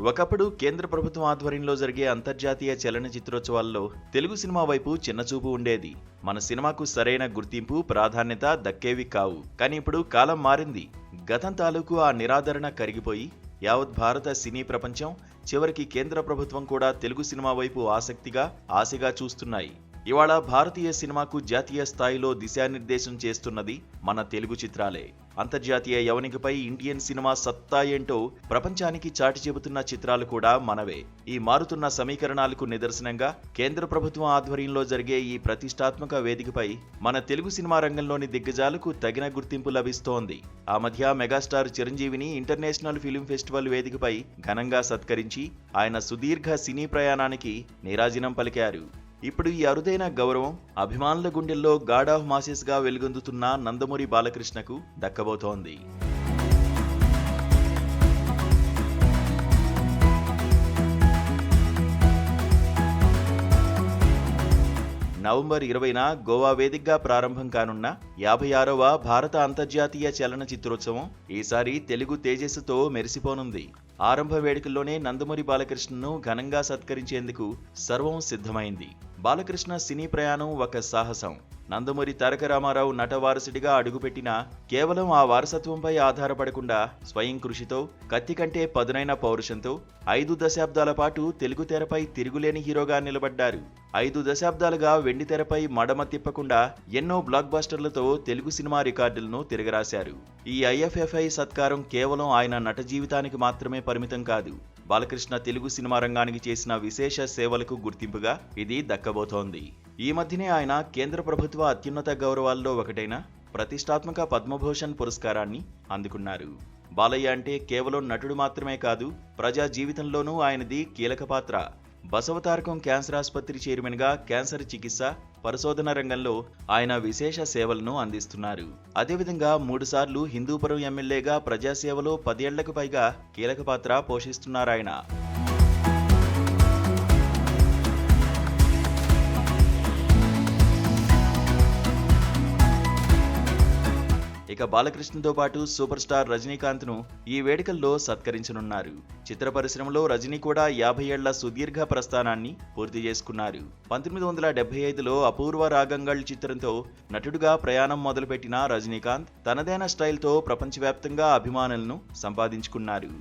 ఒకప్పుడు కేంద్ర ప్రభుత్వం ఆధ్వర్యంలో జరిగే అంతర్జాతీయ చలనచిత్రోత్సవాల్లో తెలుగు సినిమా వైపు చిన్నచూపు ఉండేది. మన సినిమాకు సరైన గుర్తింపు, ప్రాధాన్యత దక్కేవి కావు. కానీ ఇప్పుడు కాలం మారింది. గతం తాలూకు ఆ నిరాదరణ కరిగిపోయి యావత్ భారత సినీ ప్రపంచం, చివరికి కేంద్ర ప్రభుత్వం కూడా తెలుగు సినిమా వైపు ఆశగా చూస్తున్నాయి. ఇవాళ భారతీయ సినిమాకు జాతీయ స్థాయిలో దిశానిర్దేశం చేస్తున్నది మన తెలుగు చిత్రాలే. అంతర్జాతీయ యవనికపై ఇండియన్ సినిమా సత్తా ఏంటో ప్రపంచానికి చాటి చెబుతున్న చిత్రాలు కూడా మనవే. ఈ మారుతున్న సమీకరణాలకు నిదర్శనంగా కేంద్ర ప్రభుత్వం ఆధ్వర్యంలో జరిగే ఈ ప్రతిష్టాత్మక వేదికపై మన తెలుగు సినిమా రంగంలోని దిగ్గజాలకు తగిన గుర్తింపు లభిస్తోంది. ఆ మధ్య మెగాస్టార్ చిరంజీవిని ఇంటర్నేషనల్ ఫిల్మ్ ఫెస్టివల్ వేదికపై ఘనంగా సత్కరించి ఆయన సుదీర్ఘ సినీ ప్రయాణానికి నీరాజనం పలికారు. ఇప్పుడు ఈ అరుదైన గౌరవం అభిమానుల గుండెల్లో గాడ్ ఆఫ్ మాసెస్ గా వెలుగొందుతున్న నందమూరి బాలకృష్ణకు దక్కబోతోంది. నవంబర్ 20న గోవా వేదికగా ప్రారంభం కానున్న 56వ భారత అంతర్జాతీయ చలనచిత్రోత్సవం ఈసారి తెలుగు తేజస్సుతో మెరిసిపోనుంది. ఆరంభ వేడుకల్లోనే నందమూరి బాలకృష్ణను ఘనంగా సత్కరించేందుకు సర్వం సిద్ధమైంది. బాలకృష్ణ సినీ ప్రయాణం ఒక సాహసం. నందమూరి తారక రామారావు నటవారసుడిగా అడుగుపెట్టినా కేవలం ఆ వారసత్వంపై ఆధారపడకుండా స్వయం కృషితో, కత్తి కంటే పదునైన పౌరుషంతో 5 దశాబ్దాల పాటు తెలుగు తెరపై తిరుగులేని హీరోగా నిలబడ్డారు. 5 దశాబ్దాలుగా వెండి తెరపై మడమ తిప్పకుండా ఎన్నో బ్లాక్ బస్టర్లతో తెలుగు సినిమా రికార్డులను తిరగరాశారు. ఈ ఐఎఫ్ఎఫ్ఐ సత్కారం కేవలం ఆయన నట జీవితానికి మాత్రమే పరిమితం కాదు. బాలకృష్ణ తెలుగు సినిమా రంగానికి చేసిన విశేష సేవలకు గుర్తింపుగా ఇది దక్కబోతోంది. ఈ మధ్యనే ఆయన కేంద్ర ప్రభుత్వ అత్యున్నత గౌరవాల్లో ఒకటైన ప్రతిష్టాత్మక పద్మభూషణ్ పురస్కారాన్ని అందుకున్నారు. బాలయ్య అంటే కేవలం నటుడు మాత్రమే కాదు, ప్రజా జీవితంలోనూ ఆయనది కీలక పాత్ర. బసవతారకం క్యాన్సర్ ఆసుపత్రి చైర్మన్గా క్యాన్సర్ చికిత్స, పరిశోధన రంగంలో ఆయన విశేష సేవలను అందిస్తున్నారు. అదేవిధంగా 3 సార్లు హిందూపురం ఎమ్మెల్యేగా ప్రజాసేవలో 10 ఏళ్లకు పైగా కీలక పాత్ర పోషిస్తున్నారాయన. ఇక బాలకృష్ణతో పాటు సూపర్ స్టార్ రజనీకాంత్ను ఈ వేడుకల్లో సత్కరించనున్నారు. చిత్ర పరిశ్రమలో రజనీ కూడా 50 ఏళ్ల సుదీర్ఘ ప్రస్థానాన్ని పూర్తి చేసుకున్నారు. 1975లో అపూర్వ రాగంగళ్ చిత్రంతో నటుడుగా ప్రయాణం మొదలుపెట్టిన రజనీకాంత్ తనదైన స్టైల్తో ప్రపంచవ్యాప్తంగా అభిమానులను సంపాదించుకున్నారు.